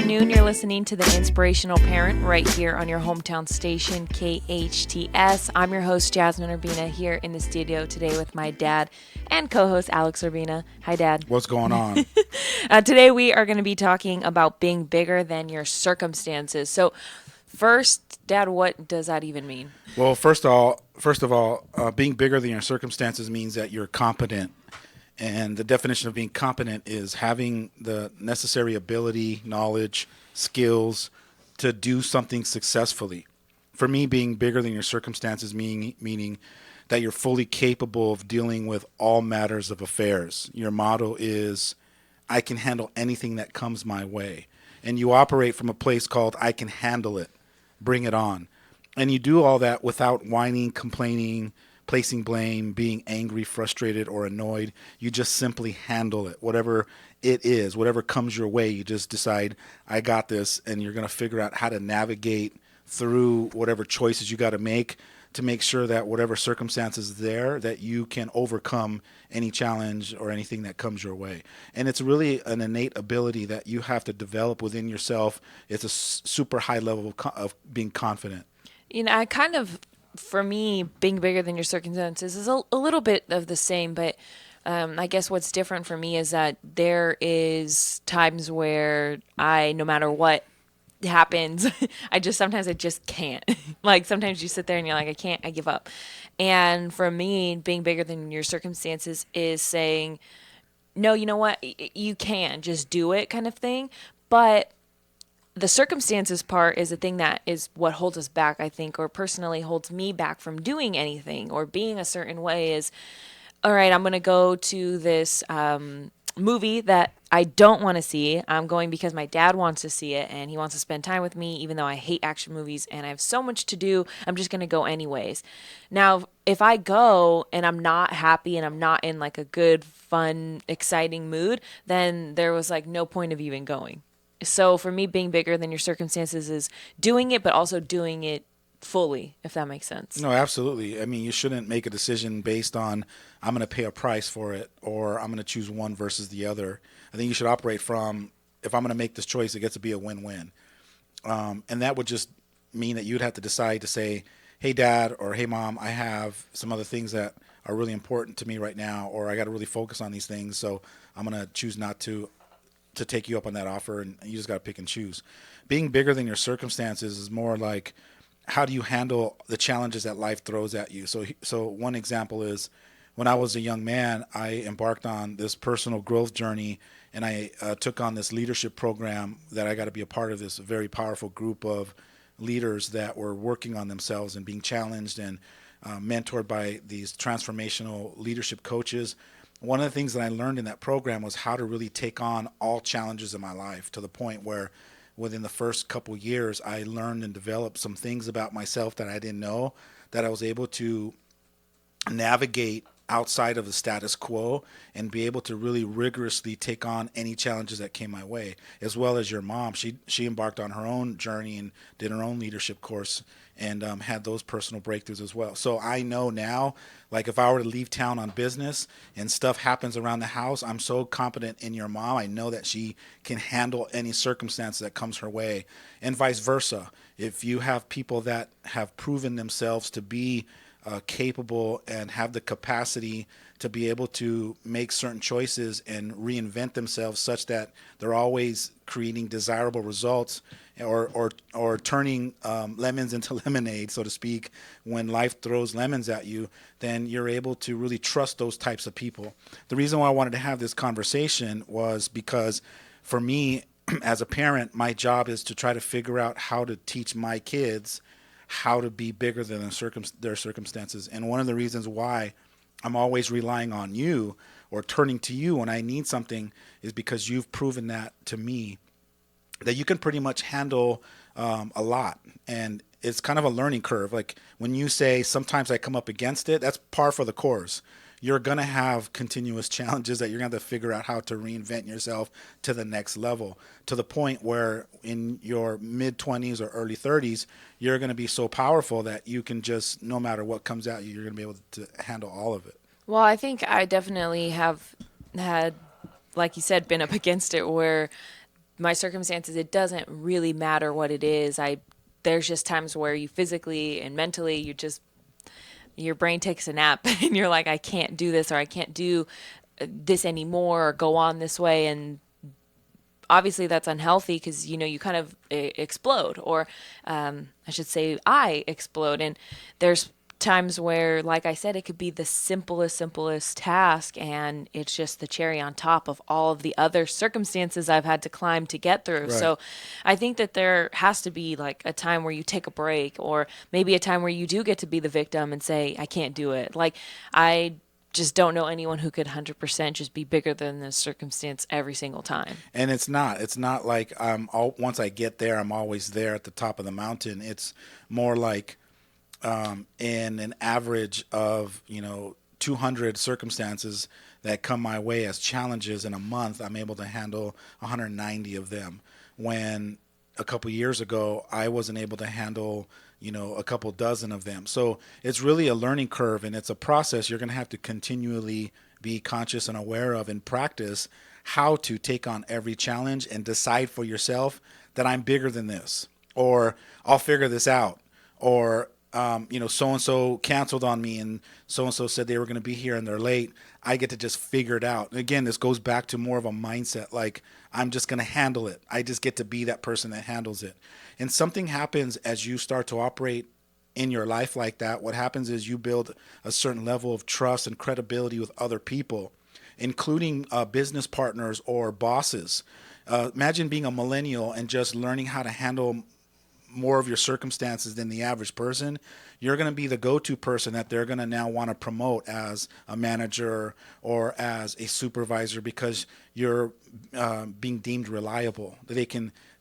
afternoon. You're listening to the Inspirational Parent right here on your hometown station, KHTS. I'm your host, Jasmine Urbina, here in the studio today with my dad and co-host, Alex Urbina. Hi, Dad. What's going on? Today we are going to be talking about being bigger than your circumstances. So first, Dad, what does that even mean? Well, first of all, being bigger than your circumstances means that you're competent. And the definition of being competent is having the necessary ability, knowledge, skills to do something successfully. For me, being bigger than your circumstances meaning that you're fully capable of dealing with all matters of affairs. Your motto is, I can handle anything that comes my way. And you operate from a place called, I can handle it, bring it on. And you do all that without whining, complaining, placing blame, being angry, frustrated, or annoyed. You just simply handle it. Whatever it is, whatever comes your way, you just decide, I got this, and you're going to figure out how to navigate through whatever choices you got to make sure that whatever circumstances is there, that you can overcome any challenge or anything that comes your way. And it's really an innate ability that you have to develop within yourself. It's a super high level of being confident. For me, being bigger than your circumstances is a little bit of the same, but I guess what's different for me is that there is times where no matter what happens, sometimes I just can't. Like sometimes you sit there and you're like, I can't, I give up. And for me, being bigger than your circumstances is saying, no, you know what, you can just do it kind of thing. But the circumstances part is the thing that is what holds us back, I think, or personally holds me back from doing anything or being a certain way is, all right, I'm going to go to this movie that I don't want to see. I'm going because my dad wants to see it and he wants to spend time with me, even though I hate action movies and I have so much to do. I'm just going to go anyways. Now, if I go and I'm not happy and I'm not in like a good, fun, exciting mood, then there was like no point of even going. So for me, being bigger than your circumstances is doing it, but also doing it fully, if that makes sense. No, absolutely. I mean, you shouldn't make a decision based on, I'm going to pay a price for it, or I'm going to choose one versus the other. I think you should operate from, if I'm going to make this choice, it gets to be a win-win. And that would just mean that you'd have to decide to say, hey, Dad, or hey, Mom, I have some other things that are really important to me right now, or I got to really focus on these things, so I'm going to choose not to take you up on that offer, and you just got to pick and choose. Being bigger than your circumstances is more like, how do you handle the challenges that life throws at you? So one example is, when I was a young man, I embarked on this personal growth journey, and I took on this leadership program that I got to be a part of, this very powerful group of leaders that were working on themselves and being challenged and mentored by these transformational leadership coaches. One of the things that I learned in that program was how to really take on all challenges in my life, to the point where within the first couple years, I learned and developed some things about myself that I didn't know, that I was able to navigate outside of the status quo and be able to really rigorously take on any challenges that came my way. As well as your mom, she embarked on her own journey and did her own leadership course and had those personal breakthroughs as well. So I know now, like if I were to leave town on business and stuff happens around the house, I'm so confident in your mom. I know that she can handle any circumstance that comes her way, and vice versa. If you have people that have proven themselves to be capable and have the capacity to be able to make certain choices and reinvent themselves such that they're always creating desirable results, or turning lemons into lemonade, so to speak, when life throws lemons at you, then you're able to really trust those types of people. The reason why I wanted to have this conversation was because for me, as a parent, my job is to try to figure out how to teach my kids how to be bigger than their circumstances. And one of the reasons why I'm always relying on you or turning to you when I need something is because you've proven that to me, that you can pretty much handle a lot. And it's kind of a learning curve. Like when you say, sometimes I come up against it, that's par for the course. You're going to have continuous challenges that you're going to have to figure out how to reinvent yourself to the next level, to the point where in your mid-20s or early 30s, you're going to be so powerful that you can just, no matter what comes at you, you're going to be able to handle all of it. Well, I think I definitely have had, like you said, been up against it where my circumstances, it doesn't really matter what it is. There's just times where you physically and mentally, your brain takes a nap and you're like, I can't do this, or I can't do this anymore, or go on this way. And obviously that's unhealthy because, you kind of explode, or I should say I explode. And there's times where, like I said, it could be the simplest task, and it's just the cherry on top of all of the other circumstances I've had to climb to get through. Right. So I think that there has to be like a time where you take a break, or maybe a time where you do get to be the victim and say, I can't do it. Like, I just don't know anyone who could 100% just be bigger than the circumstance every single time. And it's not like once I get there, I'm always there at the top of the mountain. It's more like in an average of 200 circumstances that come my way as challenges in a month, I'm able to handle 190 of them. When a couple years ago, I wasn't able to handle a couple dozen of them. So it's really a learning curve, and it's a process you're going to have to continually be conscious and aware of and practice how to take on every challenge and decide for yourself that I'm bigger than this, or I'll figure this out, or so and so canceled on me, and so said they were going to be here and they're late. I get to just figure it out. And again, this goes back to more of a mindset, like I'm just going to handle it. I just get to be that person that handles it. And something happens as you start to operate in your life like that. What happens is you build a certain level of trust and credibility with other people, including business partners or bosses. Imagine being a millennial and just learning how to handle more of your circumstances than the average person. You're going to be the go-to person that they're going to now want to promote as a manager or as a supervisor, because you're being deemed reliable.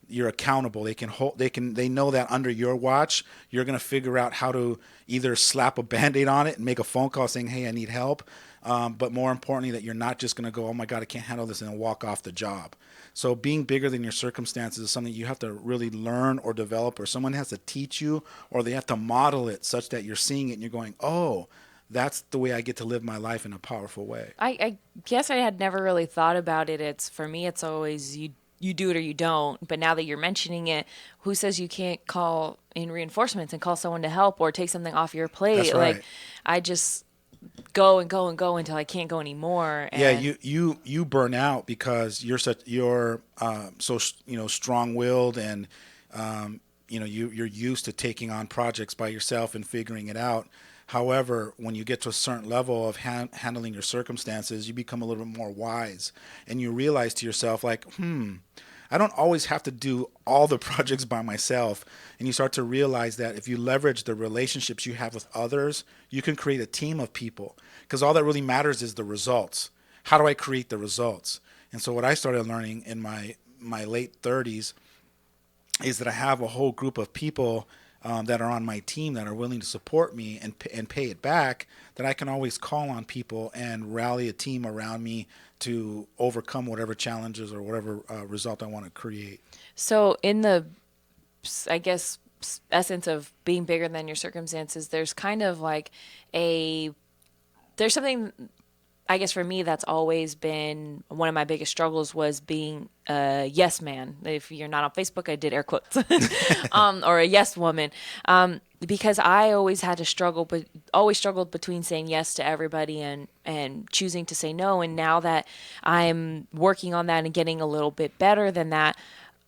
You're accountable. They know that under your watch, you're going to figure out how to either slap a Band-Aid on it and make a phone call saying, hey, I need help. But more importantly, that you're not just going to go, oh my God, I can't handle this, and then walk off the job. So being bigger than your circumstances is something you have to really learn or develop, or someone has to teach you, or they have to model it such that you're seeing it and you're going, oh, that's the way I get to live my life in a powerful way. I guess I had never really thought about it. For me, it's always you do it or you don't. But now that you're mentioning it, who says you can't call in reinforcements and call someone to help or take something off your That's plate? Like, right. I just go and go and go until I can't go anymore. Yeah, And you burn out because you're so strong-willed, and you're used to taking on projects by yourself and figuring it out. However, when you get to a certain level of handling your circumstances, you become a little bit more wise, and you realize to yourself, like, I don't always have to do all the projects by myself. And you start to realize that if you leverage the relationships you have with others, you can create a team of people, because all that really matters is the results. How do I create the results? And so what I started learning in my late 30s is that I have a whole group of people that are on my team that are willing to support me and pay it back, that I can always call on people and rally a team around me to overcome whatever challenges or whatever result I want to create. so, in the, I guess, essence of being bigger than your circumstances, there's kind of like a, there's something, I guess for me, that's always been one of my biggest struggles, was being a yes man. If you're not on Facebook, I did air quotes, or a yes woman, because I always had to struggle, but always struggled between saying yes to everybody and choosing to say no. And now that I'm working on that and getting a little bit better than that,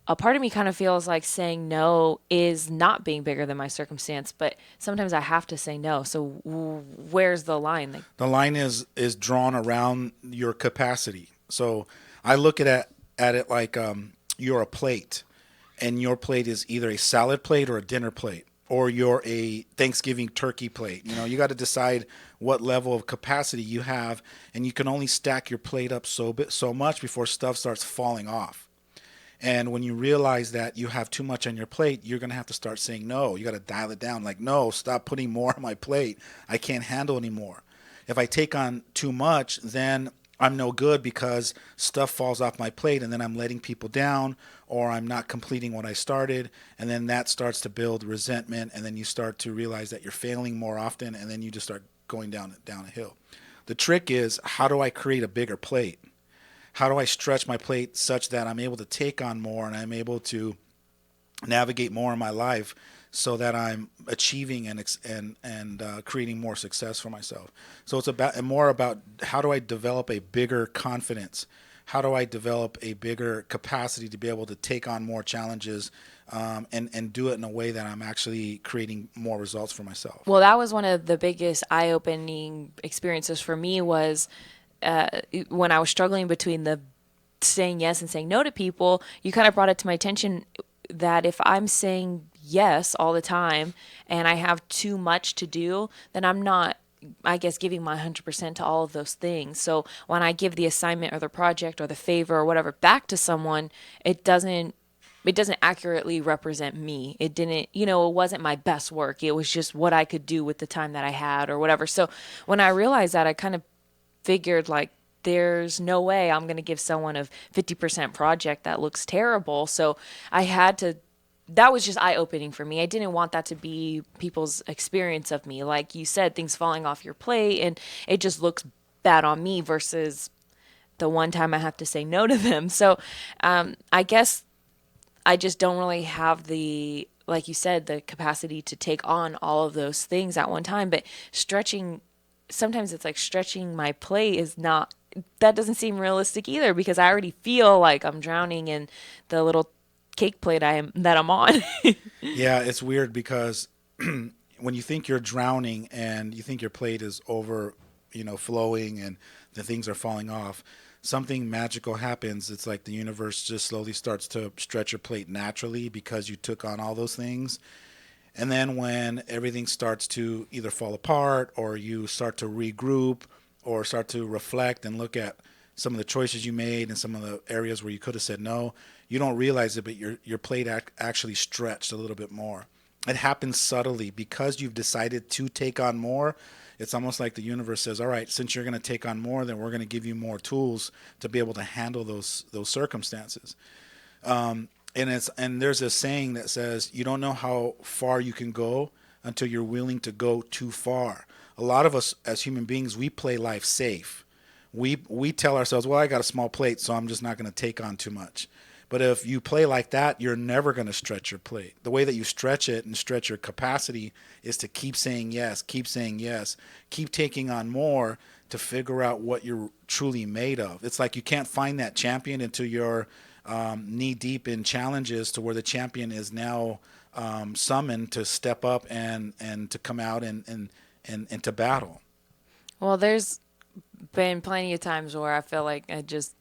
a part of me kind of feels like saying no is not being bigger than my circumstance, but sometimes I have to say no. So where's the line? Like, The line is drawn around your capacity. So I look at it like you're a plate, and your plate is either a salad plate or a dinner plate, or you're a Thanksgiving turkey plate. You got to decide what level of capacity you have, and you can only stack your plate up so much before stuff starts falling off. And when you realize that you have too much on your plate, you're going to have to start saying no. You got to dial it down. Like, no, stop putting more on my plate. I can't handle anymore. If I take on too much, then I'm no good, because stuff falls off my plate, and then I'm letting people down, or I'm not completing what I started. And then that starts to build resentment. And then you start to realize that you're failing more often. And then you just start going down a hill. The trick is, how do I create a bigger plate? how do I stretch my plate such that I'm able to take on more and I'm able to navigate more in my life so that I'm achieving and creating more success for myself. So it's about and more about how do I develop a bigger confidence? How do I develop a bigger capacity to be able to take on more challenges and do it in a way that I'm actually creating more results for myself? Well, that was one of the biggest eye-opening experiences for me was uh, when I was struggling between the saying yes and saying no to people. You kind of brought it to my attention that if I'm saying yes all the time and I have too much to do, then I'm not, I guess, giving my 100% to all of those things. So when I give the assignment or the project or the favor or whatever back to someone, it doesn't accurately represent me. It didn't, it wasn't my best work. It was just what I could do with the time that I had or whatever. So when I realized that, I kind of figured like there's no way I'm going to give someone a 50% project that looks terrible. So I had to, that was just eye opening for me. I didn't want that to be people's experience of me. Like you said, things falling off your plate and it just looks bad on me versus the one time I have to say no to them. So I guess I just don't really have the, like you said, the capacity to take on all of those things at one time. But stretching, sometimes it's like stretching my plate is not, that doesn't seem realistic either because I already feel like I'm drowning in the little cake plate that I'm on. Yeah, it's weird because when you think you're drowning and you think your plate is over, flowing and the things are falling off, something magical happens. It's like the universe just slowly starts to stretch your plate naturally because you took on all those things. And then when everything starts to either fall apart or you start to regroup or start to reflect and look at some of the choices you made and some of the areas where you could have said no, you don't realize it, but your plate actually stretched a little bit more. It happens subtly because you've decided to take on more. It's almost like the universe says, "All right, since you're going to take on more, then we're going to give you more tools to be able to handle those circumstances." And there's a saying that says, "You don't know how far you can go until you're willing to go too far." A lot of us as human beings, we play life safe. We tell ourselves, well, I got a small plate, so I'm just not going to take on too much. But if you play like that, you're never going to stretch your plate. The way that you stretch it and stretch your capacity is to keep saying yes, keep taking on more to figure out what you're truly made of. It's like you can't find that champion until you're knee deep in challenges to where the champion is now summoned to step up and to come out and to battle. Well, there's been plenty of times where I feel like I just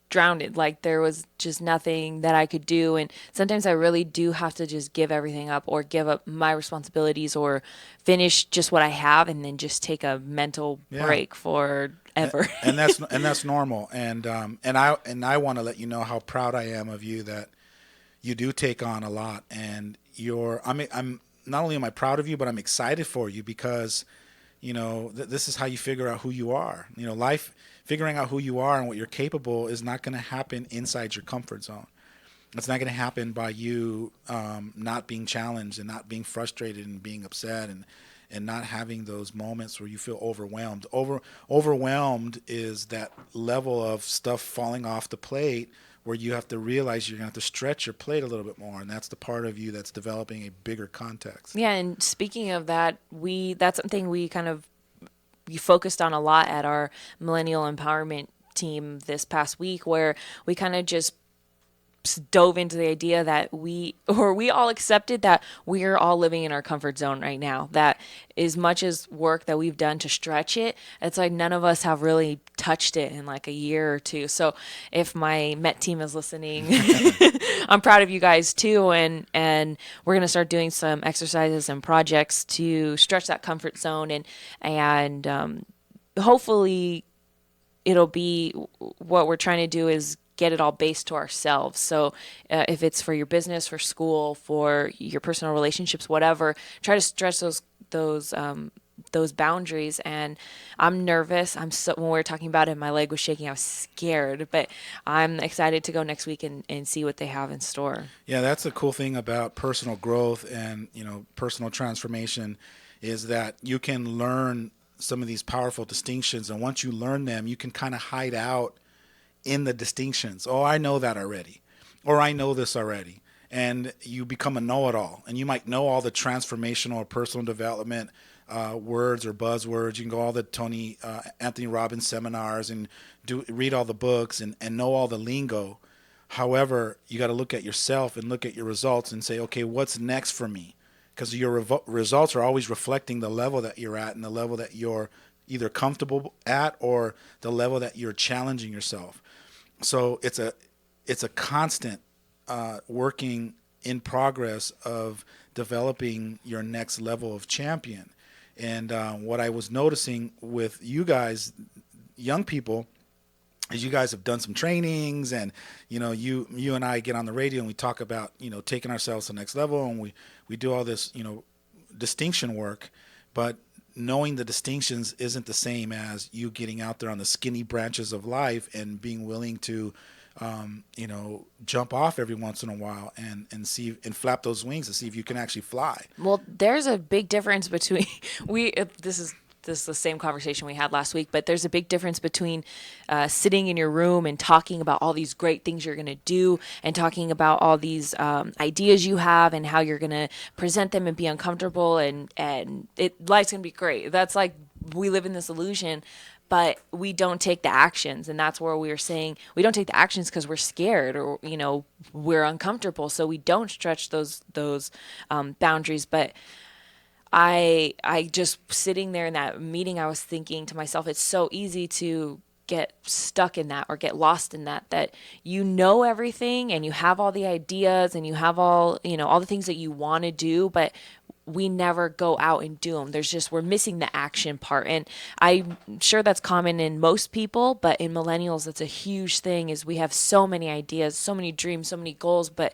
drowned it. Like there was just nothing that I could do. And sometimes I really do have to just give everything up or give up my responsibilities or finish just what I have and then just take a mental Yeah. break forever. And that's normal. And I want to let you know how proud I am of you that you do take on a lot. And I'm not only am I proud of you, but I'm excited for you because this is how you figure out who you are. Life, figuring out who you are and what you're capable is not going to happen inside your comfort zone. It's not going to happen by you not being challenged and not being frustrated and being upset and not having those moments where you feel overwhelmed. Overwhelmed is that level of stuff falling off the plate where you have to realize you're going to have to stretch your plate a little bit more, and that's the part of you that's developing a bigger context. Yeah, and speaking of that, that's something we focused on a lot at our millennial empowerment team this past week where we kind of just dove into the idea that we all accepted that we're all living in our comfort zone right now. That as much as work that we've done to stretch it, it's like none of us have really touched it in like a year or two. So if my Met team is listening, I'm proud of you guys too. And we're going to start doing some exercises and projects to stretch that comfort zone and hopefully it'll be what we're trying to do is get it all based to ourselves. So if it's for your business, for school, for your personal relationships, whatever, try to stretch those boundaries. And I'm nervous. When we were talking about it, my leg was shaking. I was scared, but I'm excited to go next week and see what they have in store. Yeah, that's the cool thing about personal growth and personal transformation is that you can learn some of these powerful distinctions, and once you learn them, you can kind of hide out in the distinctions. Oh, I know that already, or I know this already. And you become a know-it-all, and you might know all the transformational or personal development words or buzzwords. You can go all the Tony Anthony Robbins seminars and read all the books and know all the lingo. However, you got to look at yourself and look at your results and say, okay, what's next for me? Because your results are always reflecting the level that you're at and the level that you're either comfortable at or the level that you're challenging yourself. So it's a constant working in progress of developing your next level of champion. And what I was noticing with you guys, young people, is you guys have done some trainings, and you and I get on the radio and we talk about taking ourselves to the next level, and we do all this distinction work, but knowing the distinctions isn't the same as you getting out there on the skinny branches of life and being willing to jump off every once in a while and see and flap those wings to see if you can actually fly. Well, there's a big difference between we. This is the same conversation we had last week, but there's a big difference between sitting in your room and talking about all these great things you're going to do and talking about all these ideas you have and how you're going to present them and be uncomfortable life's going to be great. That's like we live in this illusion, but we don't take the actions, and that's where we were saying we don't take the actions because we're scared or we're uncomfortable, so we don't stretch those boundaries. But I just sitting there in that meeting, I was thinking to myself, it's so easy to get stuck in that or get lost in that you know everything and you have all the ideas and you have all the things that you want to do, but we never go out and do them. We're missing the action part. And I'm sure that's common in most people, but in millennials, that's a huge thing is we have so many ideas, so many dreams, so many goals, but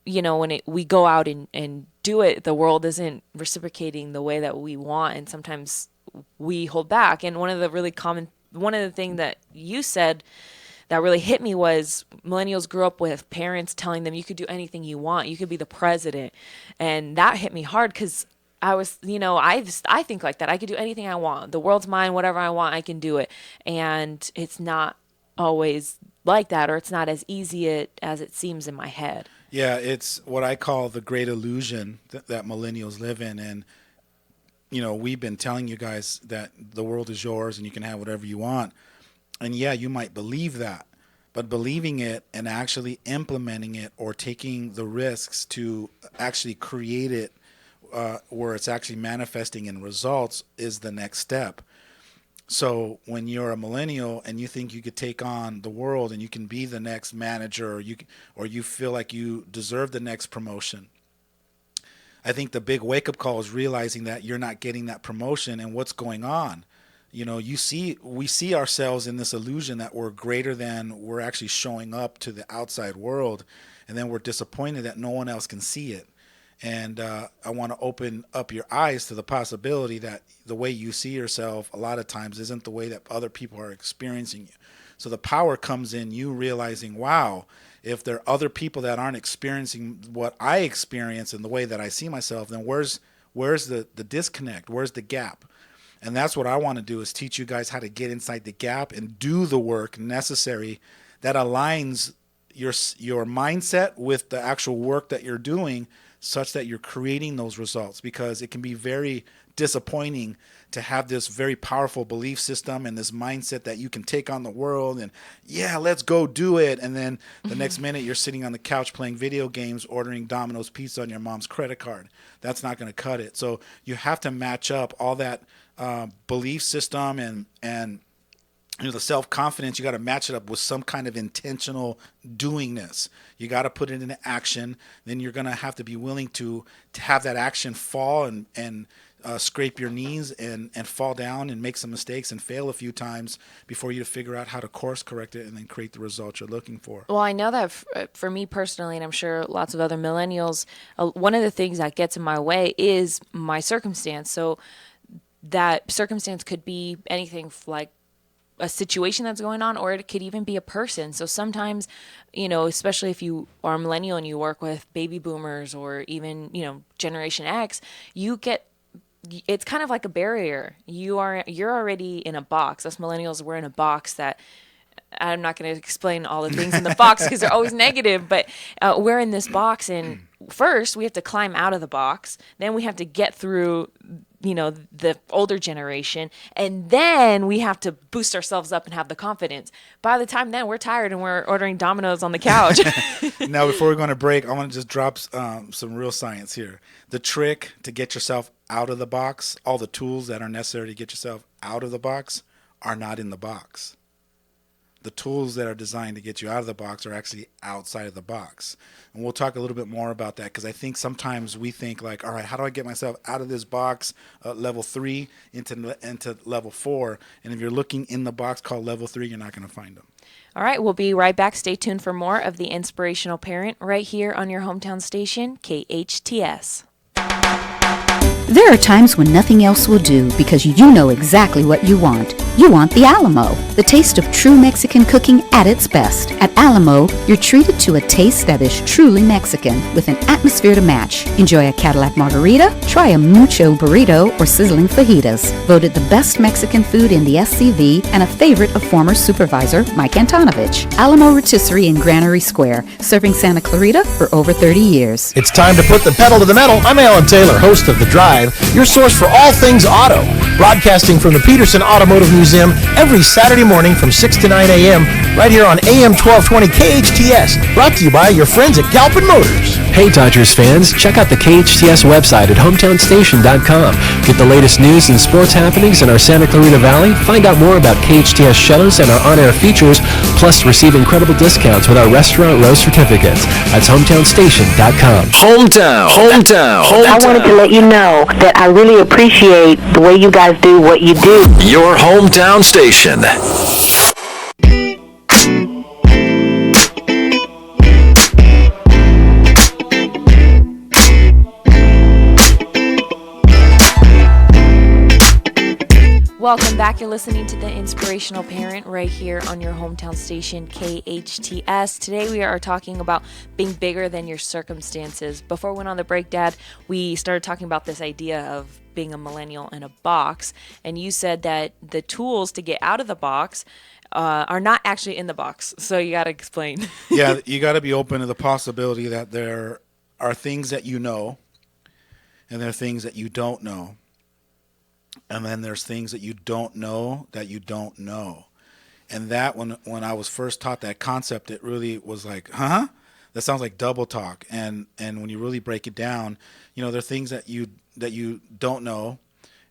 when we go out and do it, the world isn't reciprocating the way that we want. And sometimes we hold back. And one of the things that you said that really hit me was millennials grew up with parents telling them you could do anything you want. You could be the president. And that hit me hard because I think like that. I could do anything I want. The world's mine. Whatever I want, I can do it. And it's not always like that, or it's not as easy as it seems in my head. Yeah, it's what I call the great illusion that millennials live in. And, we've been telling you guys that the world is yours and you can have whatever you want. And yeah, you might believe that, but believing it and actually implementing it or taking the risks to actually create it where it's actually manifesting in results is the next step. So when you're a millennial and you think you could take on the world and you can be the next manager, or you feel like you deserve the next promotion, I think the big wake up call is realizing that you're not getting that promotion and what's going on. We see ourselves in this illusion that we're greater than we're actually showing up to the outside world, and then we're disappointed that no one else can see it. And I want to open up your eyes to the possibility that the way you see yourself a lot of times isn't the way that other people are experiencing you. So the power comes in you realizing, wow, if there are other people that aren't experiencing what I experience in the way that I see myself, then where's the disconnect? Where's the gap? And that's what I want to do, is teach you guys how to get inside the gap and do the work necessary that aligns your mindset with the actual work that you're doing, such that you're creating those results. Because it can be very disappointing to have this very powerful belief system and this mindset that you can take on the world and yeah, let's go do it. And then the next minute you're sitting on the couch playing video games, ordering Domino's pizza on your mom's credit card. That's not going to cut it. So you have to match up all that belief system and the self-confidence. You got to match it up with some kind of intentional doingness. You got to put it into action. Then you're going to have to be willing to have that action fall and scrape your knees and fall down and make some mistakes and fail a few times before you figure out how to course correct it and then create the results you're looking for. Well, I know that for me personally, and I'm sure lots of other millennials, one of the things that gets in my way is my circumstance. So that circumstance could be anything like a situation that's going on, or it could even be a person. So sometimes, especially if you are a millennial and you work with baby boomers or even, Generation X, it's kind of like a barrier. You're already in a box. Us millennials, we're in a box that I'm not going to explain all the things in the box because they're always negative, but we're in this box, and first we have to climb out of the box. Then we have to get through, the older generation, and then we have to boost ourselves up and have the confidence. By the time then, we're tired and we're ordering Domino's on the couch. Now, before we're going to break, I want to just drop some real science here. The trick to get yourself out of the box, all the tools that are necessary to get yourself out of the box are not in the box. The tools that are designed to get you out of the box are actually outside of the box. And we'll talk a little bit more about that, because I think sometimes we think like, all right, how do I get myself out of this box, level 3 into level 4? And if you're looking in the box called level 3, you're not going to find them. All right, we'll be right back. Stay tuned for more of the Inspirational Parent right here on your hometown station, KHTS. There are times when nothing else will do because you know exactly what you want. You want the Alamo, the taste of true Mexican cooking at its best. At Alamo, you're treated to a taste that is truly Mexican with an atmosphere to match. Enjoy a Cadillac margarita, try a mucho burrito, or sizzling fajitas. Voted the best Mexican food in the SCV and a favorite of former supervisor Mike Antonovich. Alamo Rotisserie in Granary Square, serving Santa Clarita for over 30 years. It's time to put the pedal to the metal. I'm Alan Taylor, host of The Drive, your source for all things auto. Broadcasting from the Peterson Automotive Museum every Saturday morning from 6 to 9 a.m. right here on AM 1220 KHTS. Brought to you by your friends at Galpin Motors. Hey Dodgers fans, check out the KHTS website at hometownstation.com. Get the latest news and sports happenings in our Santa Clarita Valley. Find out more about KHTS shows and our on-air features, plus receive incredible discounts with our restaurant row certificates. That's hometownstation.com. Hometown. I wanted to let you know that I really appreciate the way you guys do what you do. Your hometown station. Welcome back. You're listening to the Inspirational Parent right here on your hometown station, KHTS. Today we are talking about being bigger than your circumstances. Before we went on the break, Dad, we started talking about this idea of being a millennial in a box. And you said that the tools to get out of the box are not actually in the box. So you got to explain. Yeah, you got to be open to the possibility that there are things that you know, and there are things that you don't know. And then there's things that you don't know that you don't know. And that, when I was first taught that concept, it really was like, huh? That sounds like double talk. And when you really break it down, there are things that you don't know.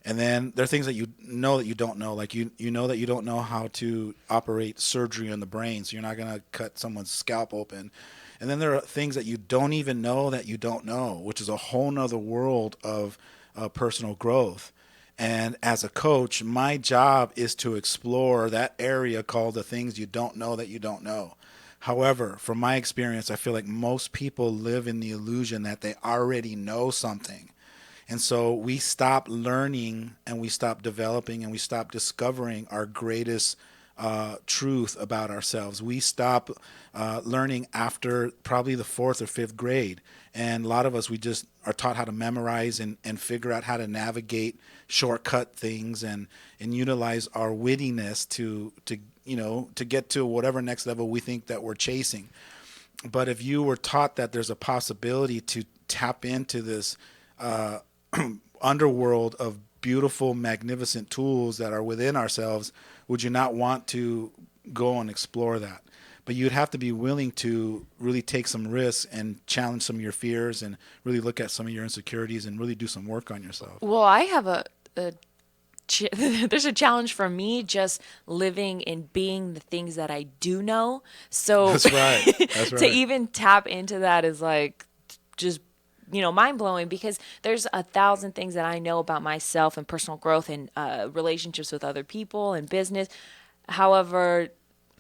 And then there are things that you know that you don't know. Like you know that you don't know how to operate surgery on the brain, so you're not going to cut someone's scalp open. And then there are things that you don't even know that you don't know, which is a whole nother world of personal growth. And as a coach, my job is to explore that area called the things you don't know that you don't know. However, from my experience, I feel like most people live in the illusion that they already know something. And so we stop learning, and we stop developing, and we stop discovering our greatest truth about ourselves. We stop learning after probably the 4th or 5th grade. And a lot of us, we just are taught how to memorize and figure out how to navigate shortcut things and utilize our wittiness to get to whatever next level we think that we're chasing. But if you were taught that there's a possibility to tap into this underworld of beautiful, magnificent tools that are within ourselves, would you not want to go and explore that? But you'd have to be willing to really take some risks and challenge some of your fears and really look at some of your insecurities and really do some work on yourself. Well, I have there's a challenge for me just living and being the things that I do know. So That's right. To even tap into that is like just mind-blowing, because there's 1,000 things that I know about myself and personal growth and relationships with other people and business. However,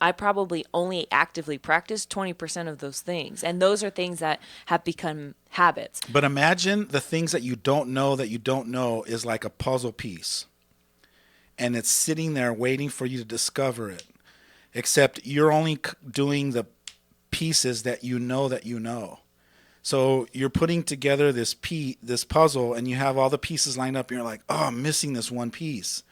I probably only actively practice 20% of those things. And those are things that have become habits. But imagine the things that you don't know is like a puzzle piece. And it's sitting there waiting for you to discover it. Except you're only doing the pieces that you know that you know. So you're putting together this puzzle, and you have all the pieces lined up, and you're like, oh, I'm missing this one piece.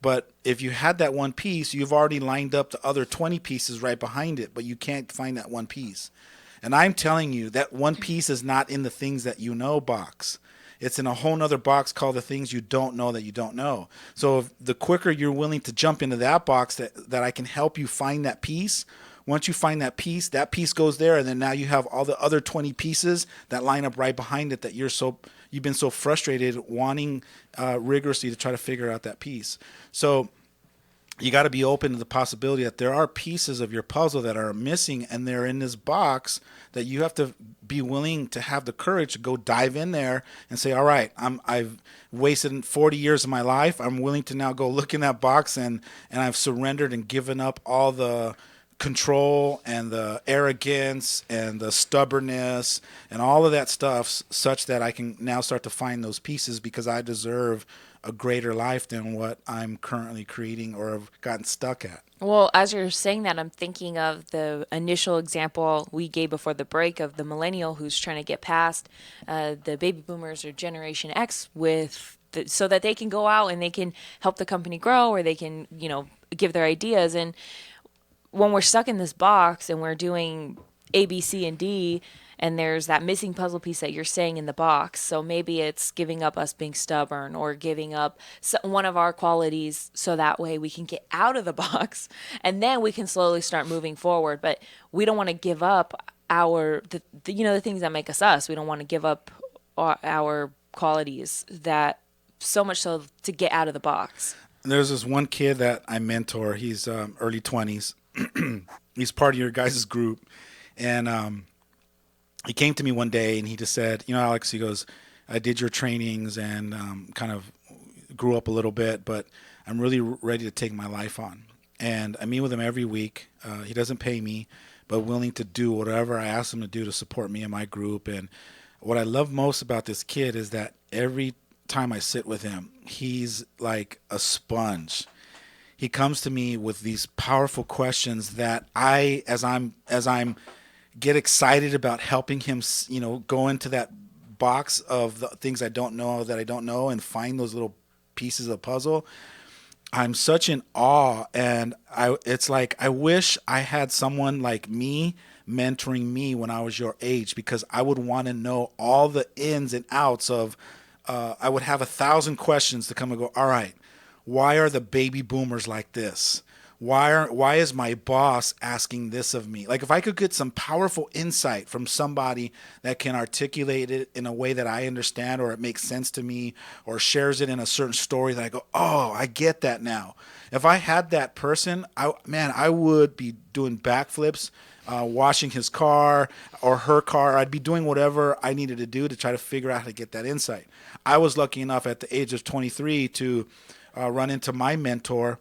But if you had that one piece, you've already lined up the other 20 pieces right behind it, but you can't find that one piece. And I'm telling you, that one piece is not in the things that you know box. It's in a whole nother box called the things you don't know that you don't know. So if the quicker you're willing to jump into that box that I can help you find that piece, once you find that piece goes there, and then now you have all the other 20 pieces that line up right behind it that you've been so frustrated wanting rigorously to try to figure out that piece. So you got to be open to the possibility that there are pieces of your puzzle that are missing, and they're in this box that you have to be willing to have the courage to go dive in there and say, all right, I've wasted 40 years of my life. I'm willing to now go look in that box, and I've surrendered and given up all the control and the arrogance and the stubbornness and all of that stuff, such that I can now start to find those pieces, because I deserve a greater life than what I'm currently creating or have gotten stuck at. Well, as you're saying that, I'm thinking of the initial example we gave before the break of the millennial who's trying to get past the baby boomers or Generation X so that they can go out and they can help the company grow, or they can, give their ideas. And when we're stuck in this box and we're doing A, B, C, and D, and there's that missing puzzle piece that you're saying in the box. So maybe it's giving up us being stubborn, or giving up one of our qualities, so that way we can get out of the box and then we can slowly start moving forward. But we don't want to give up the things that make us us. We don't want to give up our qualities, that so much so to get out of the box. There's this one kid that I mentor. He's early 20s. He's part of your guys' group. And he came to me one day and he just said, Alex, he goes, I did your trainings and kind of grew up a little bit, but I'm really ready to take my life on. And I meet with him every week. He doesn't pay me, but willing to do whatever I ask him to do to support me and my group. And what I love most about this kid is that every time I sit with him, he's like a sponge. He comes to me with these powerful questions that as I'm get excited about helping him, go into that box of the things I don't know and find those little pieces of the puzzle. I'm such in awe, and it's like I wish I had someone like me mentoring me when I was your age, because I would want to know all the ins and outs of. I would have 1,000 questions to come and go, all right, why are the baby boomers like this? Why is my boss asking this of me? Like, if I could get some powerful insight from somebody that can articulate it in a way that I understand, or it makes sense to me, or shares it in a certain story that I go, oh, I get that now. If I had that person, I would be doing backflips, washing his car or her car. I'd be doing whatever I needed to do to try to figure out how to get that insight. I was lucky enough at the age of 23 to run into my mentor.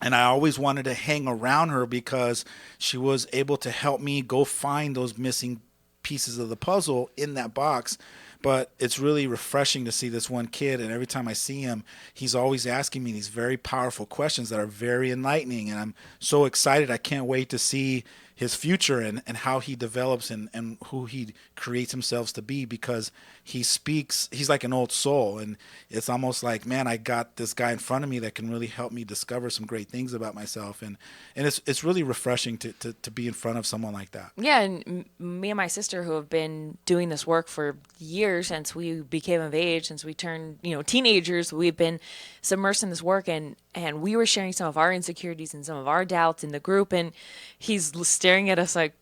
And I always wanted to hang around her because she was able to help me go find those missing pieces of the puzzle in that box. But it's really refreshing to see this one kid, and every time I see him, he's always asking me these very powerful questions that are very enlightening. And I'm so excited. I can't wait to see his future and how he develops and who he creates himself to be, because he's like an old soul, and it's almost like, man, I got this guy in front of me that can really help me discover some great things about myself, and it's really refreshing to be in front of someone like that. Yeah, and me and my sister, who have been doing this work for years, since we became of age, since we turned teenagers, we've been submersed in this work, and we were sharing some of our insecurities and some of our doubts in the group, and he's staring at us like,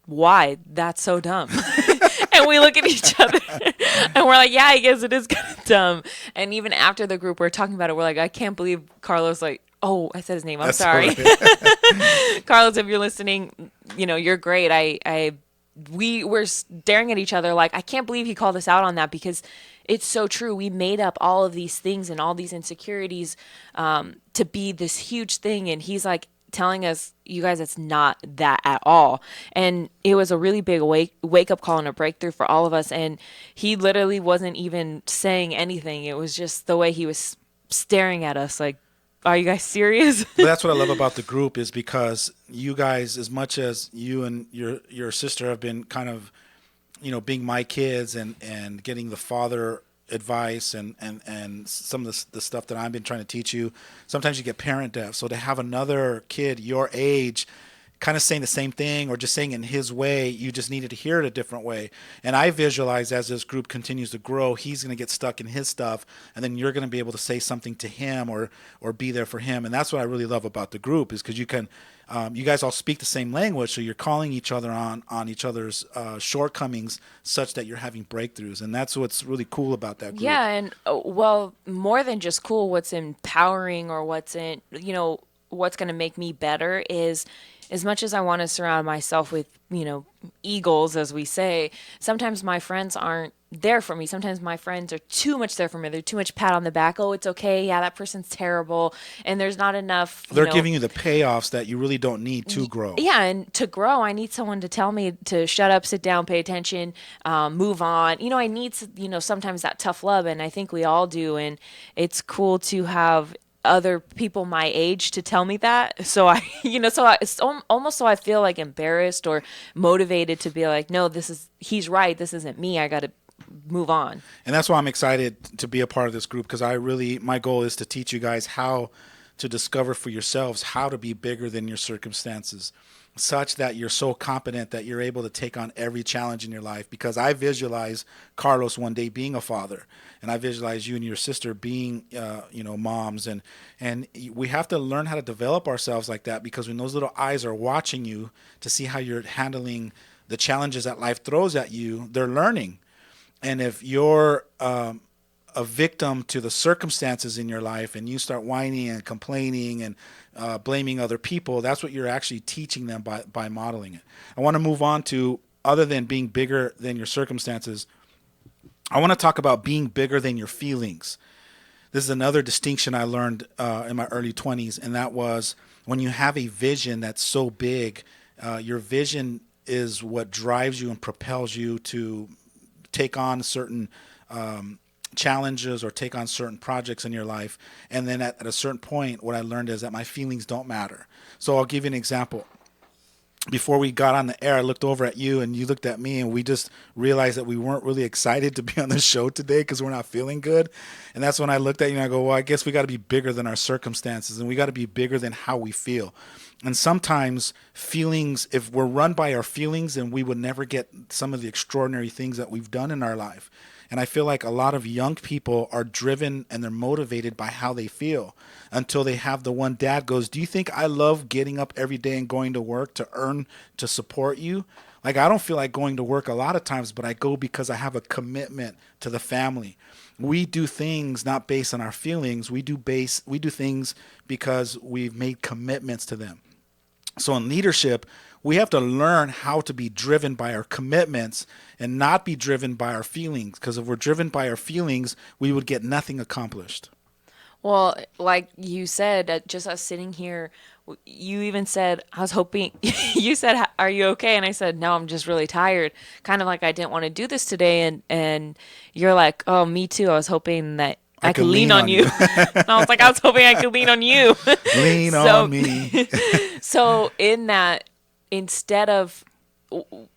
why? That's so dumb. And we look at each other and we're like, yeah, I guess it is kind of dumb. And even after the group, we're talking about it. We're like, I can't believe Carlos, like, oh, I said his name. I'm sorry. Right. Carlos, if you're listening, you're great. We were staring at each other like, I can't believe he called us out on that, because it's so true. We made up all of these things and all these insecurities to be this huge thing. And he's like, telling us, you guys, it's not that at all. And it was a really big wake up call and a breakthrough for all of us. And he literally wasn't even saying anything. It was just the way he was staring at us like, are you guys serious? But that's what I love about the group, is because you guys, as much as you and your sister have been kind of, being my kids and getting the father advice and some of the stuff that I've been trying to teach you, sometimes you get parent deaf. So to have another kid your age kind of saying the same thing or just saying it in his way, you just needed to hear it a different way. And I visualize as this group continues to grow, he's going to get stuck in his stuff, and then you're going to be able to say something to him or be there for him. And that's what I really love about the group, is because you can you guys all speak the same language, so you're calling each other on each other's shortcomings such that you're having breakthroughs. And that's what's really cool about that group. Yeah, and well, more than just cool, what's empowering or what's what's going to make me better is, as much as I want to surround myself with, eagles, as we say, sometimes my friends aren't there for me. Sometimes my friends are too much there for me. They're too much pat on the back. Oh, it's okay. Yeah, that person's terrible. And there's not enough. They're giving you the payoffs that you really don't need to grow. Yeah, and to grow, I need someone to tell me to shut up, sit down, pay attention, move on. I need, sometimes that tough love, and I think we all do. And it's cool to have other people my age to tell me that. So it's almost so I feel like embarrassed or motivated to be like, no, he's right. This isn't me. I got to move on. And that's why I'm excited to be a part of this group, because my goal is to teach you guys how to discover for yourselves how to be bigger than your circumstances, such that you're so competent that you're able to take on every challenge in your life. Because I visualize Carlos one day being a father, and I visualize you and your sister being, moms, and we have to learn how to develop ourselves like that, because when those little eyes are watching you to see how you're handling the challenges that life throws at you, they're learning. And if you're a victim to the circumstances in your life and you start whining and complaining and blaming other people, that's what you're actually teaching them by modeling it. I want to move on to, other than being bigger than your circumstances, I want to talk about being bigger than your feelings. This is another distinction I learned in my early 20s, and that was when you have a vision that's so big, your vision is what drives you and propels you to take on certain challenges or take on certain projects in your life. And then at a certain point, what I learned is that my feelings don't matter. So I'll give you an example. Before we got on the air, I looked over at you and you looked at me, and we just realized that we weren't really excited to be on the show today because we're not feeling good. And that's when I looked at you and I go, well, I guess we got to be bigger than our circumstances, and we got to be bigger than how we feel. And sometimes feelings, if we're run by our feelings, then we would never get some of the extraordinary things that we've done in our life. And I feel like a lot of young people are driven and they're motivated by how they feel, until they have the one dad goes, do you think I love getting up every day and going to work to earn, to support you? Like, I don't feel like going to work a lot of times, but I go because I have a commitment to the family. We do things not based on our feelings. We do things because we've made commitments to them. So in leadership, we have to learn how to be driven by our commitments and not be driven by our feelings. Because if we're driven by our feelings, we would get nothing accomplished. Well, like you said, just us sitting here, you even said, I was hoping, you said, are you okay? And I said, no, I'm just really tired. Kind of like I didn't want to do this today. And you're like, oh, me too. I was hoping that I could lean on you. And I was like, I was hoping I could lean on you. Lean on me. So in that, instead of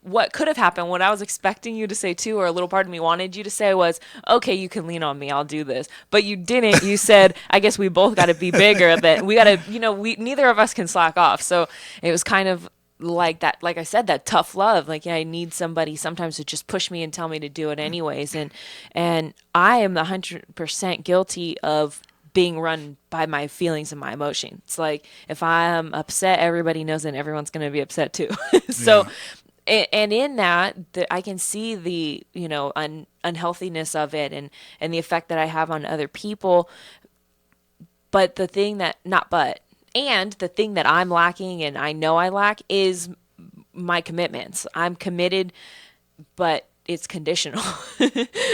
what could have happened, what I was expecting you to say too, or a little part of me wanted you to say was, okay, you can lean on me, I'll do this. But you didn't. You said, I guess we both got to be bigger, that we got to, neither of us can slack off. So it was kind of like that, like I said, that tough love. Like, yeah, I need somebody sometimes to just push me and tell me to do it anyways. And I am 100% guilty of being run by my feelings and my emotions. It's like, if I'm upset, everybody knows, and everyone's going to be upset too. So, yeah. And in that, I can see the, unhealthiness of it and the effect that I have on other people. But the thing that, and the thing that I'm lacking, and I know I lack, is my commitments. I'm committed, but it's conditional.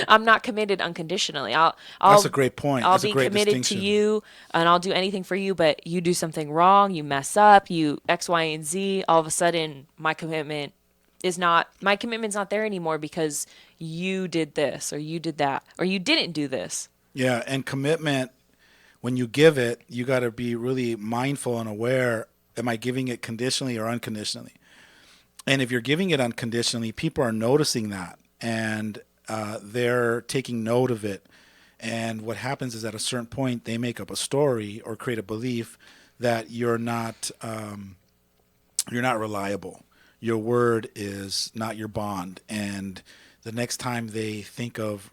I'm not committed unconditionally. That's a great point. I'll That's be a great committed distinction. to you, and I'll do anything for you, but you do something wrong, you mess up, you X, Y, and Z, all of a sudden my commitment's not there anymore because you did this or you did that or you didn't do this. Yeah, and commitment, when you give it, you got to be really mindful and aware, am I giving it conditionally or unconditionally? And if you're giving it unconditionally, people are noticing that, and they're taking note of it. And what happens is at a certain point, they make up a story or create a belief that you're not reliable. Your word is not your bond. And the next time they think of,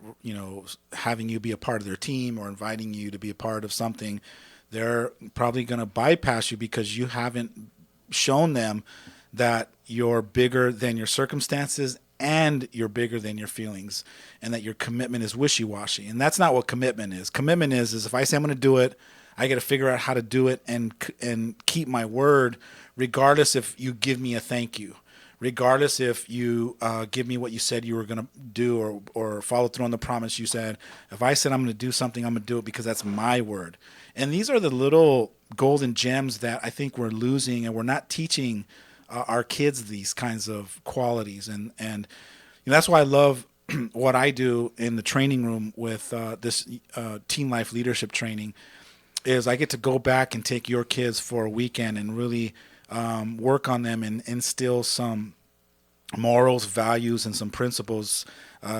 having you be a part of their team or inviting you to be a part of something, they're probably going to bypass you because you haven't shown them that you're bigger than your circumstances and you're bigger than your feelings, and that your commitment is wishy-washy. And that's not what commitment is. Commitment is if I say I'm going to do it, I got to figure out how to do it and keep my word, regardless if you give me a thank you, regardless if you give me what you said you were going to do or follow through on the promise you said. If I said I'm going to do something, I'm going to do it because that's my word. And these are the little golden gems that I think we're losing, and we're not teaching our kids these kinds of qualities. And that's why I love what I do in the training room with this teen life leadership training. Is I get to go back and take your kids for a weekend and really work on them and instill some morals, values, and some principles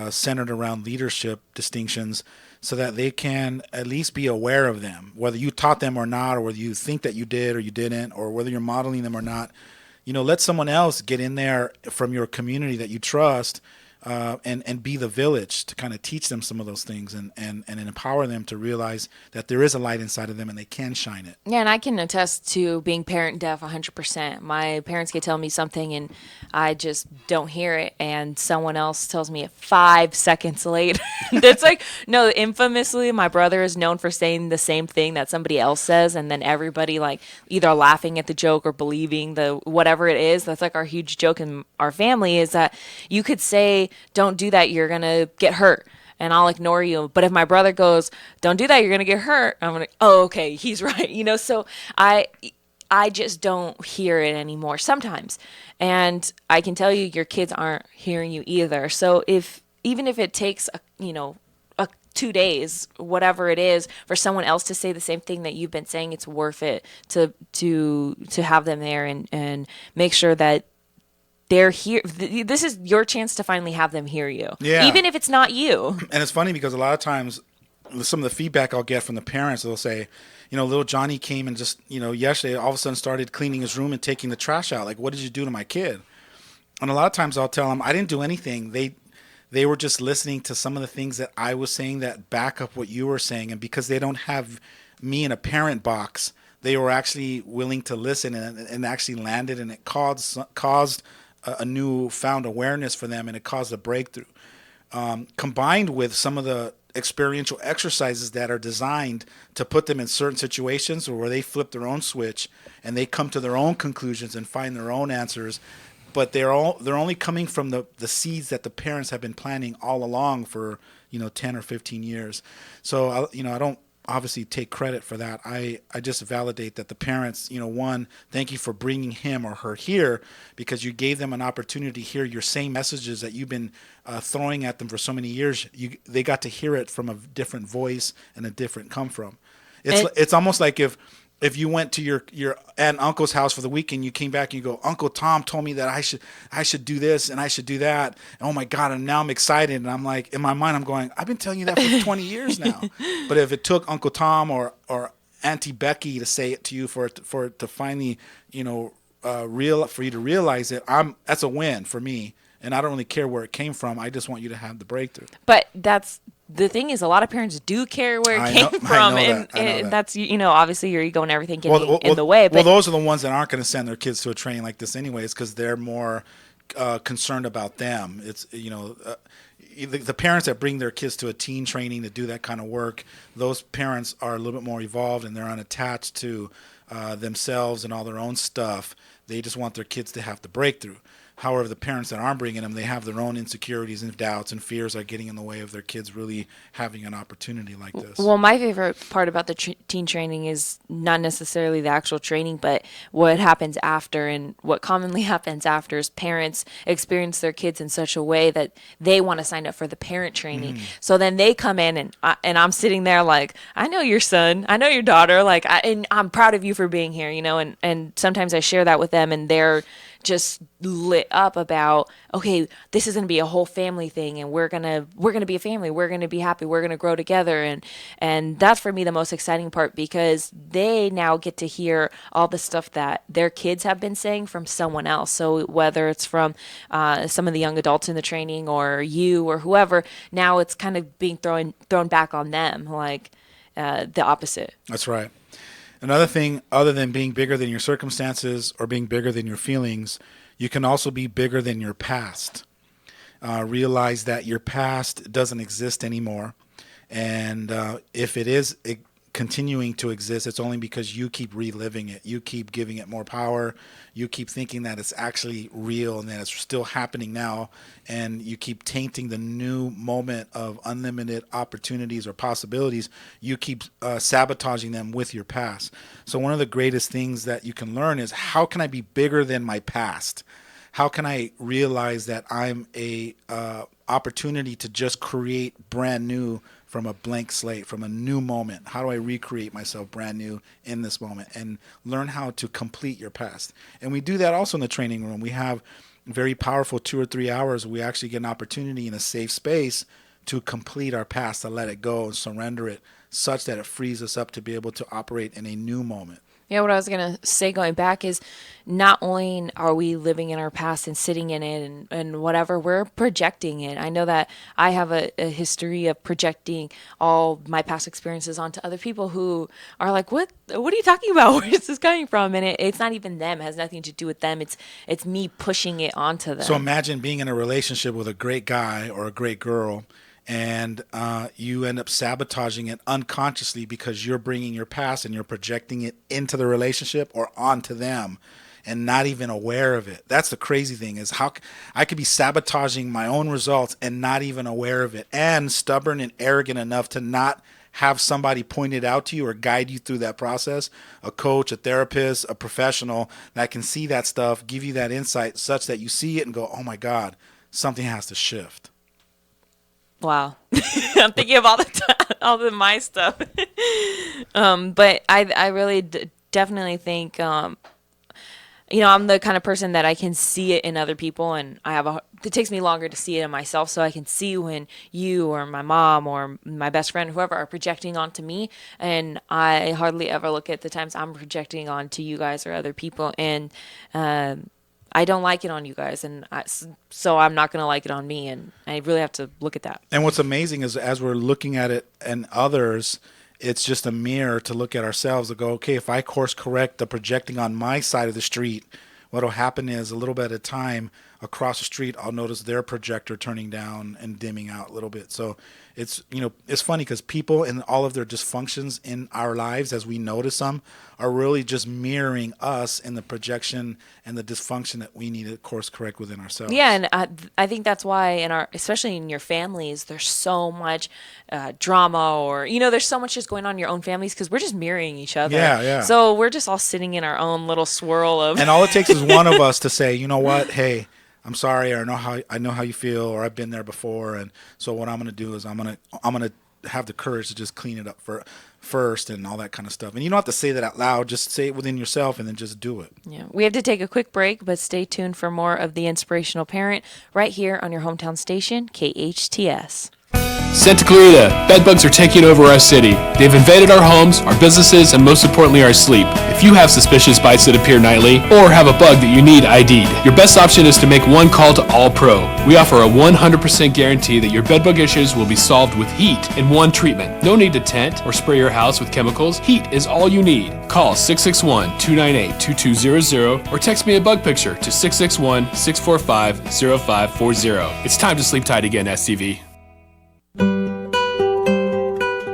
centered around leadership distinctions, so that they can at least be aware of them, whether you taught them or not, or whether you think that you did or you didn't, or whether you're modeling them or not. Let someone else get in there from your community that you trust, and be the village to kind of teach them some of those things and empower them to realize that there is a light inside of them and they can shine it. Yeah, and I can attest to being parent deaf 100%. My parents could tell me something and I just don't hear it, and someone else tells me it 5 seconds later. That's like, no, infamously, my brother is known for saying the same thing that somebody else says, and then everybody like either laughing at the joke or believing the whatever it is. That's like our huge joke in our family, is that you could say, don't do that, you're gonna get hurt, and I'll ignore you. But if my brother goes, don't do that, you're gonna get hurt, I'm gonna, oh, okay, he's right. So I just don't hear it anymore sometimes. And I can tell you your kids aren't hearing you either. So even if it takes 2 days, whatever it is, for someone else to say the same thing that you've been saying, it's worth it to have them there and make sure that they're here. This is your chance to finally have them hear you. Yeah. Even if it's not you. And it's funny because a lot of times some of the feedback I'll get from the parents, they'll say, little Johnny came and just, yesterday all of a sudden started cleaning his room and taking the trash out. Like, what did you do to my kid? And a lot of times I'll tell them, I didn't do anything. They were just listening to some of the things that I was saying that back up what you were saying. And because they don't have me in a parent box, they were actually willing to listen and actually landed, and it caused a newfound awareness for them, and it caused a breakthrough. Combined with some of the experiential exercises that are designed to put them in certain situations where they flip their own switch and they come to their own conclusions and find their own answers, but they're only coming from the seeds that the parents have been planting all along for 10 or 15 years. So I don't obviously take credit for that. I just validate that the parents, one, thank you for bringing him or her here, because you gave them an opportunity to hear your same messages that you've been throwing at them for so many years. They got to hear it from a different voice and a different come from. It's almost like if you went to your aunt and uncle's house for the weekend, you came back and you go, Uncle Tom told me that I should do this and I should do that. And oh my God, and now I'm excited. And I'm like, in my mind, I'm going, I've been telling you that for 20 years now. But if it took Uncle Tom or Auntie Becky to say it to you for it to finally, for you to realize it, that's a win for me. And I don't really care where it came from. I just want you to have the breakthrough. But the thing is, a lot of parents do care where it came from, and that's obviously your ego and everything getting in the way. But those are the ones that aren't going to send their kids to a training like this anyways, because they're more concerned about them. It's the parents that bring their kids to a teen training to do that kind of work, those parents are a little bit more evolved and they're unattached to themselves and all their own stuff. They just want their kids to have the breakthrough. However, the parents that aren't bringing them, they have their own insecurities and doubts and fears are getting in the way of their kids really having an opportunity like this. Well, my favorite part about the teen training is not necessarily the actual training, but what happens after. And what commonly happens after is parents experience their kids in such a way that they want to sign up for the parent training. So then they come in and I'm sitting there like, I know your son, I know your daughter, and I'm proud of you for being here, and sometimes I share that with them, and they're just lit up about, okay, this is going to be a whole family thing, and we're going to be a family. We're going to be happy. We're going to grow together. And that's for me the most exciting part, because they now get to hear all the stuff that their kids have been saying from someone else. So whether it's from some of the young adults in the training or you or whoever, now it's kind of being thrown back on them, like the opposite. That's right. Another thing, other than being bigger than your circumstances or being bigger than your feelings, you can also be bigger than your past. Realize that your past doesn't exist anymore. And if it is continuing to exist, it's only because you keep reliving it. You keep giving it more power. You keep thinking that it's actually real and that it's still happening now. And you keep tainting the new moment of unlimited opportunities or possibilities. You keep sabotaging them with your past. So one of the greatest things that you can learn is, how can I be bigger than my past? How can I realize that I'm a opportunity to just create brand new from a blank slate, from a new moment? How do I recreate myself brand new in this moment, and learn how to complete your past? And we do that also in the training room. We have very powerful 2 or 3 hours. We actually get an opportunity in a safe space to complete our past, to let it go and surrender it, such that it frees us up to be able to operate in a new moment. Yeah, what I was going to say going back is, not only are we living in our past and sitting in it and whatever, we're projecting it. I know that I have a history of projecting all my past experiences onto other people who are like, what are you talking about? Where is this coming from? And it's not even them. It has nothing to do with them. It's me pushing it onto them. So imagine being in a relationship with a great guy or a great girl, and you end up sabotaging it unconsciously because you're bringing your past and you're projecting it into the relationship or onto them and not even aware of it. That's the crazy thing, is how I could be sabotaging my own results and not even aware of it, and stubborn and arrogant enough to not have somebody point it out to you or guide you through that process, a coach, a therapist, a professional that can see that stuff, give you that insight such that you see it and go, oh my God, something has to shift. Wow. I'm thinking of all the my stuff. But I really definitely think, I'm the kind of person that I can see it in other people, and it takes me longer to see it in myself. So I can see when you or my mom or my best friend, whoever, are projecting onto me, and I hardly ever look at the times I'm projecting onto you guys or other people. And, I don't like it on you guys, so I'm not going to like it on me, and I really have to look at that. And what's amazing is, as we're looking at it and others, it's just a mirror to look at ourselves and go, okay, if I course correct the projecting on my side of the street, what'll happen is, a little bit at a time across the street, I'll notice their projector turning down and dimming out a little bit. So it's funny because people and all of their dysfunctions in our lives, as we notice them, are really just mirroring us in the projection and the dysfunction that we need to course correct within ourselves. Yeah, and I think that's why especially in your families, there's so much drama, or there's so much just going on in your own families, because we're just mirroring each other. Yeah. So we're just all sitting in our own little swirl of. And all it takes is one of us to say, you know what, hey, I'm sorry, or I know how you feel, or I've been there before, and so what I'm going to do is I'm going to have the courage to just clean it up first and all that kind of stuff. And you don't have to say that out loud, just say it within yourself and then just do it. Yeah. We have to take a quick break, but stay tuned for more of The Inspirational Parent right here on your hometown station, KHTS. Santa Clarita, bedbugs are taking over our city. They've invaded our homes, our businesses, and most importantly, our sleep. If you have suspicious bites that appear nightly, or have a bug that you need ID'd, your best option is to make one call to All Pro. We offer a 100% guarantee that your bedbug issues will be solved with heat in one treatment. No need to tent or spray your house with chemicals. Heat is all you need. Call 661-298-2200 or text me a bug picture to 661-645-0540. It's time to sleep tight again, SCV.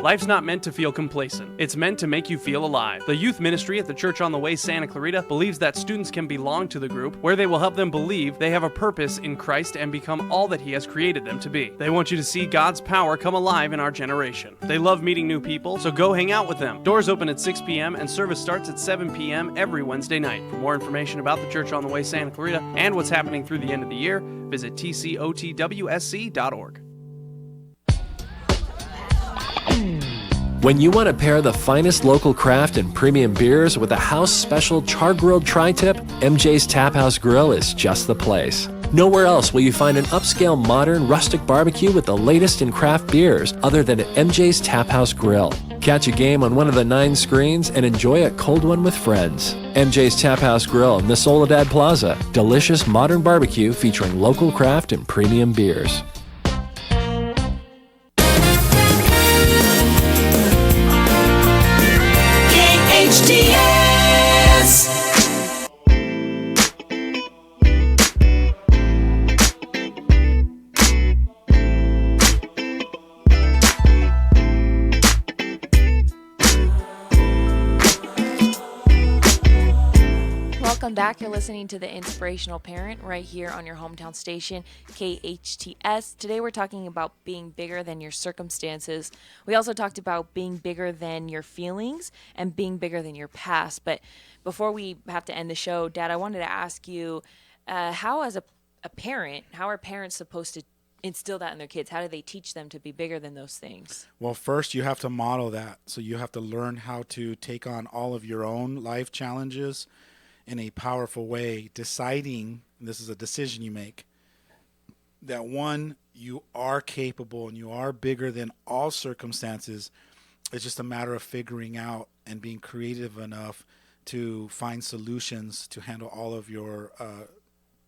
Life's not meant to feel complacent. It's meant to make you feel alive. The youth ministry at the Church on the Way Santa Clarita believes that students can belong to the group, where they will help them believe they have a purpose in Christ and become all that He has created them to be. They want you to see God's power come alive in our generation. They love meeting new people, so go hang out with them. Doors open at 6 p.m. and service starts at 7 p.m. every Wednesday night. For more information about the Church on the Way Santa Clarita and what's happening through the end of the year, visit tcotwsc.org. When you want to pair the finest local craft and premium beers with a house special char-grilled tri-tip, MJ's Tap House Grill is just the place. Nowhere else will you find an upscale, modern, rustic barbecue with the latest in craft beers other than at MJ's Tap House Grill. Catch a game on one of the 9 screens and enjoy a cold one with friends. MJ's Tap House Grill in the Soledad Plaza. Delicious modern barbecue featuring local craft and premium beers. KHTS. Welcome back. You're listening to the Inspirational Parent right here on your hometown station, KHTS. Today we're talking about being bigger than your circumstances. We also talked about being bigger than your feelings and being bigger than your past. But before we have to end the show, Dad, I wanted to ask you, how as a parent, how are parents supposed to instill that in their kids? How do they teach them to be bigger than those things? Well, first you have to model that. So you have to learn how to take on all of your own life challenges in a powerful way, deciding, and this is a decision you make, that one, you are capable and you are bigger than all circumstances. It's just a matter of figuring out and being creative enough to find solutions to handle all of your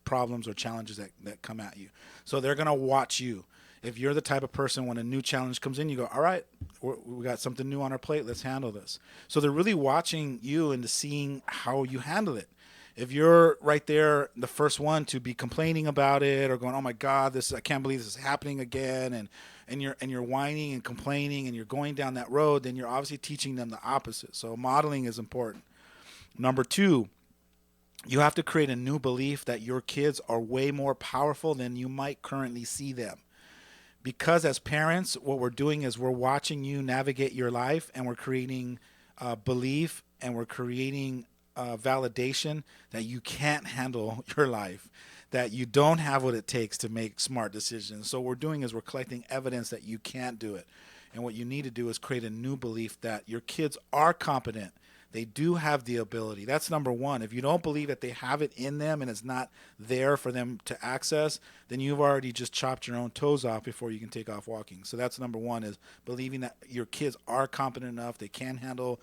problems or challenges that come at you. So they're going to watch you. If you're the type of person, when a new challenge comes in, you go, all right, we got something new on our plate. Let's handle this. So they're really watching you and seeing how you handle it. If you're right there, the first one to be complaining about it or going, oh my God, I can't believe this is happening again, and you're whining and complaining and you're going down that road, then you're obviously teaching them the opposite. So modeling is important. Number 2, you have to create a new belief that your kids are way more powerful than you might currently see them. Because as parents, what we're doing is we're watching you navigate your life, and we're creating belief, and we're creating validation that you can't handle your life, that you don't have what it takes to make smart decisions. So what we're doing is we're collecting evidence that you can't do it. And what you need to do is create a new belief that your kids are competent. They do have the ability. That's number 1. If you don't believe that they have it in them and it's not there for them to access, then you've already just chopped your own toes off before you can take off walking. So that's number 1, is believing that your kids are competent enough. They can handle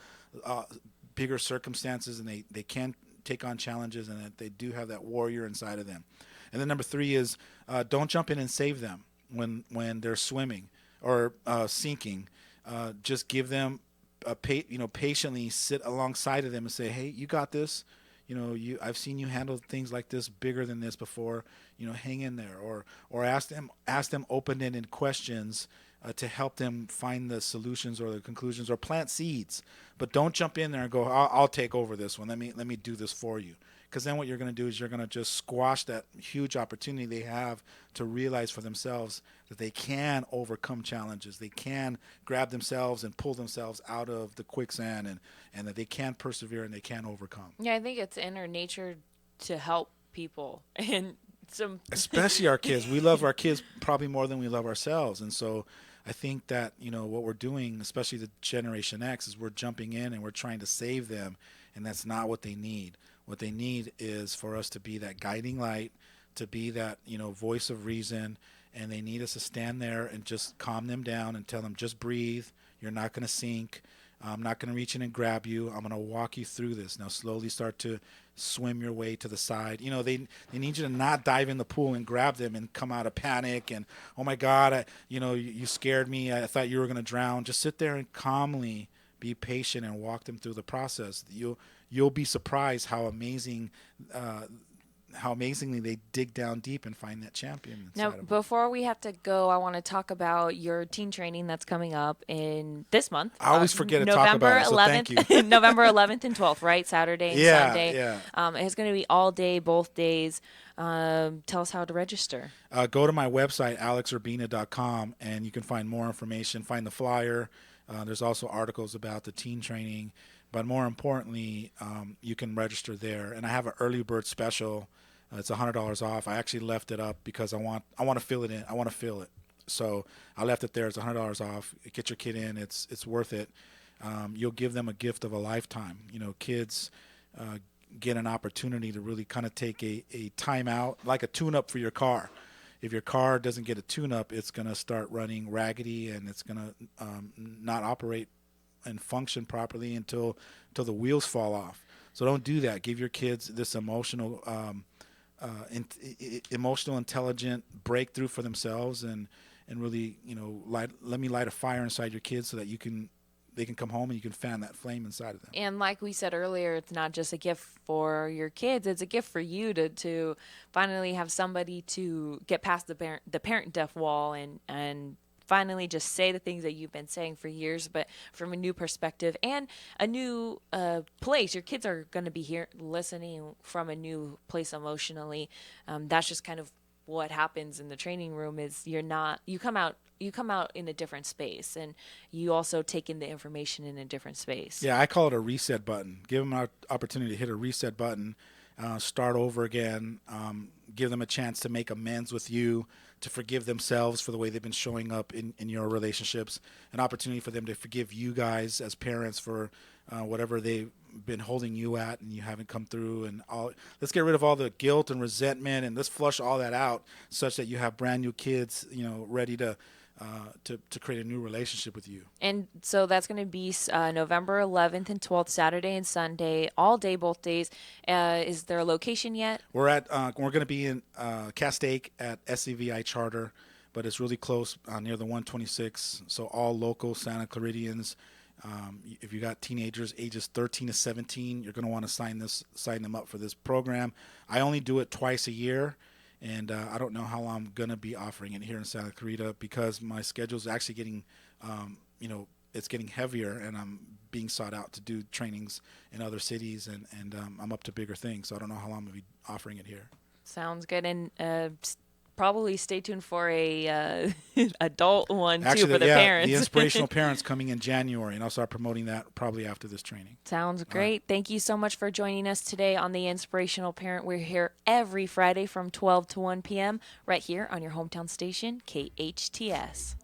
bigger circumstances, and they can take on challenges, and that they do have that warrior inside of them. And then number 3 is don't jump in and save them when they're swimming or sinking. Just give them patiently sit alongside of them and say, hey, you got this. I've seen you handle things like this, bigger than this before. Hang in there, or ask them open-ended questions to help them find the solutions or the conclusions, or plant seeds. But don't jump in there and go, I'll take over this one. Let me do this for you. Because then what you're going to do is you're going to just squash that huge opportunity they have to realize for themselves that they can overcome challenges. They can grab themselves and pull themselves out of the quicksand, and that they can persevere and they can overcome. Yeah, I think it's in our nature to help people. And especially our kids. We love our kids probably more than we love ourselves. And so I think that, what we're doing, especially the Generation X, is we're jumping in and we're trying to save them, and that's not what they need. What they need is for us to be that guiding light, to be that, voice of reason, and they need us to stand there and just calm them down and tell them, just breathe. You're not going to sink. I'm not going to reach in and grab you. I'm going to walk you through this. Now slowly start to swim your way to the side. They need you to not dive in the pool and grab them and come out of panic and, oh my God, you scared me. I thought you were going to drown. Just sit there and calmly be patient and walk them through the process. You'll be surprised how amazingly they dig down deep and find that champion. Now, before we have to go, I want to talk about your teen training that's coming up in this month. I always forget to talk about it, so thank you. November 11th and 12th, right? Saturday and Sunday. Yeah. It's going to be all day, both days. Tell us how to register. Go to my website, alexurbina.com, and you can find more information, find the flyer. There's also articles about the teen training. But more importantly, you can register there. And I have an early bird special. It's $100 off. I actually left it up because I want to fill it in. I want to fill it. So I left it there. It's $100 off. Get your kid in. It's worth it. You'll give them a gift of a lifetime. Kids get an opportunity to really kind of take a time out, like a tune-up for your car. If your car doesn't get a tune-up, it's going to start running raggedy, and it's going to not operate and function properly until the wheels fall off. So don't do that. Give your kids this emotional, intelligent breakthrough for themselves, and really, let me light a fire inside your kids so that they can come home and you can fan that flame inside of them. And like we said earlier, it's not just a gift for your kids; it's a gift for you to finally have somebody to get past the parent deaf wall and finally just say the things that you've been saying for years, but from a new perspective and a new place. Your kids are going to be here listening from a new place emotionally. That's just kind of what happens in the training room. Is you come out in a different space, and you also take in the information in a different space. Yeah, I call it a reset button. Give them an opportunity to hit a reset button, start over again, give them a chance to make amends with you, to forgive themselves for the way they've been showing up in your relationships, an opportunity for them to forgive you guys as parents for whatever they've been holding you at and you haven't come through. And let's get rid of all the guilt and resentment, and let's flush all that out such that you have brand new kids, ready to create a new relationship with you. And so that's going to be November 11th and 12th, Saturday and Sunday, all day, both days. Is there a location yet? We're going to be in Castaic at SCVI Charter, but it's really close near the 126. So all local Santa Claritians. If you got teenagers ages 13 to 17, you're going to want to sign them up for this program. I only do it twice a year. And I don't know how long I'm going to be offering it here in Santa Clarita because my schedule is actually getting, it's getting heavier, and I'm being sought out to do trainings in other cities, and I'm up to bigger things. So I don't know how long I'm going to be offering it here. Sounds good. And probably stay tuned for a adult one, Actually, too, for the parents. The Inspirational Parent's coming in January, and I'll start promoting that probably after this training. Sounds great. Right. Thank you so much for joining us today on the Inspirational Parent. We're here every Friday from 12 to 1 p.m. right here on your hometown station, KHTS.